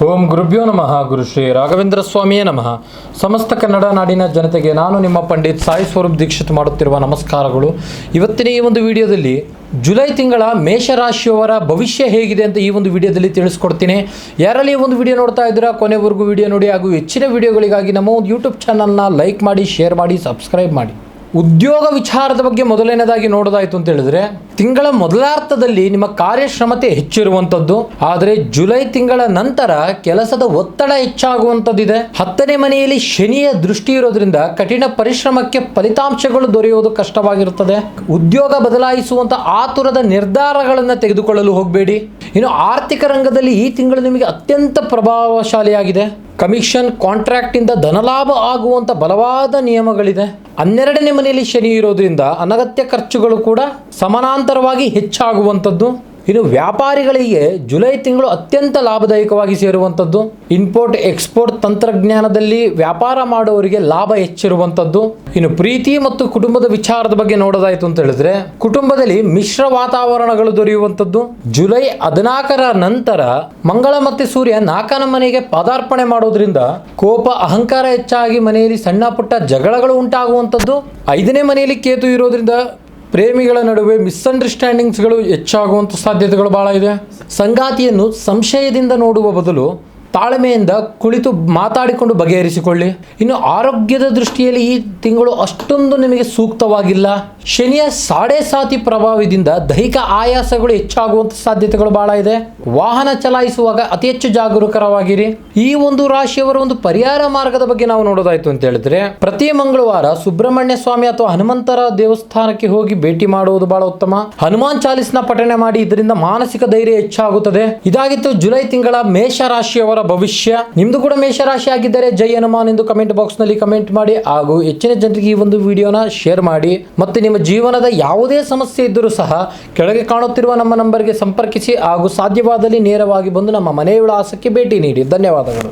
ಓಂ ಗುರುಭ್ಯೋ ನಮಃ. ಗುರು ಶ್ರೀ ರಾಘವೇಂದ್ರ ಸ್ವಾಮಿಯೇ ನಮಃ. ಸಮಸ್ತ ಕನ್ನಡ ನಾಡಿನ ಜನತೆಗೆ ನಾನು ನಿಮ್ಮ ಪಂಡಿತ್ ಸಾಯಿ ಸ್ವರೂಪ್ ದೀಕ್ಷಿತ್ ಮಾಡುತ್ತಿರುವ ನಮಸ್ಕಾರಗಳು. ಇವತ್ತಿನ ಈ ಒಂದು ವಿಡಿಯೋದಲ್ಲಿ ಜುಲೈ ತಿಂಗಳ ಮೇಷರಾಶಿಯವರ ಭವಿಷ್ಯ ಹೇಗಿದೆ ಅಂತ ಈ ಒಂದು ವಿಡಿಯೋದಲ್ಲಿ ತಿಳಿಸ್ಕೊಡ್ತೀನಿ. ಯಾರಲ್ಲಿ ಈ ಒಂದು ವಿಡಿಯೋ ನೋಡ್ತಾ ಇದ್ದೀರಾ ಕೊನೆವರೆಗೂ ವಿಡಿಯೋ ನೋಡಿ, ಹಾಗೂ ಹೆಚ್ಚಿನ ವಿಡಿಯೋಗಳಿಗಾಗಿ ನಮ್ಮ ಒಂದು ಯೂಟ್ಯೂಬ್ ಚಾನಲ್ನ ಲೈಕ್ ಮಾಡಿ, ಶೇರ್ ಮಾಡಿ, ಸಬ್ಸ್ಕ್ರೈಬ್ ಮಾಡಿ. ಉದ್ಯೋಗ ವಿಚಾರದ ಬಗ್ಗೆ ಮೊದಲನೇದಾಗಿ ನೋಡೋದಾಯಿತು ಅಂತ ಹೇಳಿದ್ರೆ, ತಿಂಗಳ ಮೊದಲಾರ್ಧದಲ್ಲಿ ನಿಮ್ಮ ಕಾರ್ಯಕ್ಷಮತೆ ಹೆಚ್ಚಿರುವಂಥದ್ದು. ಆದರೆ ಜುಲೈ ತಿಂಗಳ ನಂತರ ಕೆಲಸದ ಒತ್ತಡ ಹೆಚ್ಚಾಗುವಂಥದ್ದಿದೆ. 10ನೇ ಮನೆಯಲ್ಲಿ ಶನಿಯ ದೃಷ್ಟಿ ಇರೋದ್ರಿಂದ ಕಠಿಣ ಪರಿಶ್ರಮಕ್ಕೆ ಫಲಿತಾಂಶಗಳು ದೊರೆಯುವುದು ಕಷ್ಟವಾಗಿರುತ್ತದೆ. ಉದ್ಯೋಗ ಬದಲಾಯಿಸುವಂಥ ಆತುರದ ನಿರ್ಧಾರಗಳನ್ನು ತೆಗೆದುಕೊಳ್ಳಲು ಹೋಗಬೇಡಿ. ಇನ್ನು ಆರ್ಥಿಕ ರಂಗದಲ್ಲಿ ಈ ತಿಂಗಳು ನಿಮಗೆ ಅತ್ಯಂತ ಪ್ರಭಾವಶಾಲಿಯಾಗಿದೆ. ಕಮಿಷನ್, ಕಾಂಟ್ರಾಕ್ಟ್ ಇಂದ ಧನಲಾಭ ಆಗುವಂಥ ಬಲವಾದ ನಿಯಮಗಳಿದೆ. 12ನೇ ಮನೆಯಲ್ಲಿ ಶನಿ ಇರೋದ್ರಿಂದ ಅನಗತ್ಯ ಖರ್ಚುಗಳು ಕೂಡ ಸಮಾನಾಂತರವಾಗಿ ಹೆಚ್ಚಾಗುವಂಥದ್ದು. ಇನ್ನು ವ್ಯಾಪಾರಿಗಳಿಗೆ ಜುಲೈ ತಿಂಗಳು ಅತ್ಯಂತ ಲಾಭದಾಯಕವಾಗಿ ಸೇರುವಂಥದ್ದು. ಇಂಪೋರ್ಟ್ ಎಕ್ಸ್ಪೋರ್ಟ್ ತಂತ್ರಜ್ಞಾನದಲ್ಲಿ ವ್ಯಾಪಾರ ಮಾಡುವವರಿಗೆ ಲಾಭ ಹೆಚ್ಚಿರುವಂಥದ್ದು. ಇನ್ನು ಪ್ರೀತಿ ಮತ್ತು ಕುಟುಂಬದ ವಿಚಾರದ ಬಗ್ಗೆ ನೋಡೋದಾಯಿತು ಅಂತ ಹೇಳಿದ್ರೆ, ಕುಟುಂಬದಲ್ಲಿ ಮಿಶ್ರ ವಾತಾವರಣಗಳು ದೊರೆಯುವಂಥದ್ದು. ಜುಲೈ 14ರ ನಂತರ ಮಂಗಳ ಮತ್ತು ಸೂರ್ಯ 4ನೇ ಮನೆಗೆ ಪದಾರ್ಪಣೆ ಮಾಡೋದ್ರಿಂದ ಕೋಪ, ಅಹಂಕಾರ ಹೆಚ್ಚಾಗಿ ಮನೆಯಲ್ಲಿ ಸಣ್ಣ ಪುಟ್ಟ ಜಗಳಗಳು ಉಂಟಾಗುವಂಥದ್ದು. 5ನೇ ಮನೆಯಲ್ಲಿ ಕೇತು ಇರೋದ್ರಿಂದ ಪ್ರೇಮಿಗಳ ನಡುವೆ ಮಿಸ್ಅಂಡರ್ಸ್ಟ್ಯಾಂಡಿಂಗ್ಸ್ಗಳು ಹೆಚ್ಚಾಗುವಂಥ ಸಾಧ್ಯತೆಗಳು ಬಹಳ ಇದೆ. ಸಂಗಾತಿಯನ್ನು ಸಂಶಯದಿಂದ ನೋಡುವ ಬದಲು ತಾಳ್ಮೆಯಿಂದ ಕುಳಿತು ಮಾತಾಡಿಕೊಂಡು ಬಗೆಹರಿಸಿಕೊಳ್ಳಿ. ಇನ್ನು ಆರೋಗ್ಯದ ದೃಷ್ಟಿಯಲ್ಲಿ ಈ ತಿಂಗಳು ಅಷ್ಟೊಂದು ನಿಮಗೆ ಸೂಕ್ತವಾಗಿಲ್ಲ. ಶನಿಯ ಸಾಡೆ ಪ್ರಭಾವದಿಂದ ದೈಹಿಕ ಆಯಾಸಗಳು ಹೆಚ್ಚಾಗುವಂಥ ಸಾಧ್ಯತೆಗಳು ಬಹಳ ಇದೆ. ವಾಹನ ಚಲಾಯಿಸುವಾಗ ಅತಿ ಹೆಚ್ಚು ಜಾಗರೂಕರಾಗಿರಿ. ಈ ಒಂದು ರಾಶಿಯವರ ಒಂದು ಪರಿಹಾರ ಮಾರ್ಗದ ಬಗ್ಗೆ ನಾವು ನೋಡೋದಾಯ್ತು ಅಂತ ಹೇಳಿದ್ರೆ, ಪ್ರತಿ ಮಂಗಳವಾರ ಸುಬ್ರಹ್ಮಣ್ಯ ಸ್ವಾಮಿ ಅಥವಾ ಹನುಮಂತರ ದೇವಸ್ಥಾನಕ್ಕೆ ಹೋಗಿ ಭೇಟಿ ಮಾಡುವುದು ಬಹಳ ಉತ್ತಮ. ಹನುಮಾನ್ ಚಾಲಿಸ್ನ ಪಠನೆ ಮಾಡಿ, ಇದರಿಂದ ಮಾನಸಿಕ ಧೈರ್ಯ ಹೆಚ್ಚಾಗುತ್ತದೆ. ಇದಾಗಿತ್ತು ಜುಲೈ ತಿಂಗಳ ಮೇಷರಾಶಿಯವರ ಭವಿಷ್ಯ. ನಿಮ್ದು ಕೂಡ ಮೇಷರಾಶಿ ಆಗಿದ್ದರೆ ಜೈ ಹನುಮಾನ್ ಎಂದು ಕಮೆಂಟ್ ಬಾಕ್ಸ್ ನಲ್ಲಿ ಕಮೆಂಟ್ ಮಾಡಿ, ಹಾಗೂ ಹೆಚ್ಚಿನ ಜನರಿಗೆ ಈ ಒಂದು ವಿಡಿಯೋನ ಶೇರ್ ಮಾಡಿ. ಮತ್ತೆ ನಿಮ್ಮ ಜೀವನದ ಯಾವುದೇ ಸಮಸ್ಯೆ ಇದ್ದರೂ ಸಹ ಕೆಳಗೆ ಕಾಣುತ್ತಿರುವ ನಮ್ಮ ನಂಬರ್ಗೆ ಸಂಪರ್ಕಿಸಿ, ಹಾಗೂ ಸಾಧ್ಯವಾದಲ್ಲಿ ನೇರವಾಗಿ ಬಂದು ನಮ್ಮ ಮನೆಯ ವಿಳಾಸಕ್ಕೆ ಭೇಟಿ ನೀಡಿ. ಧನ್ಯವಾದಗಳು.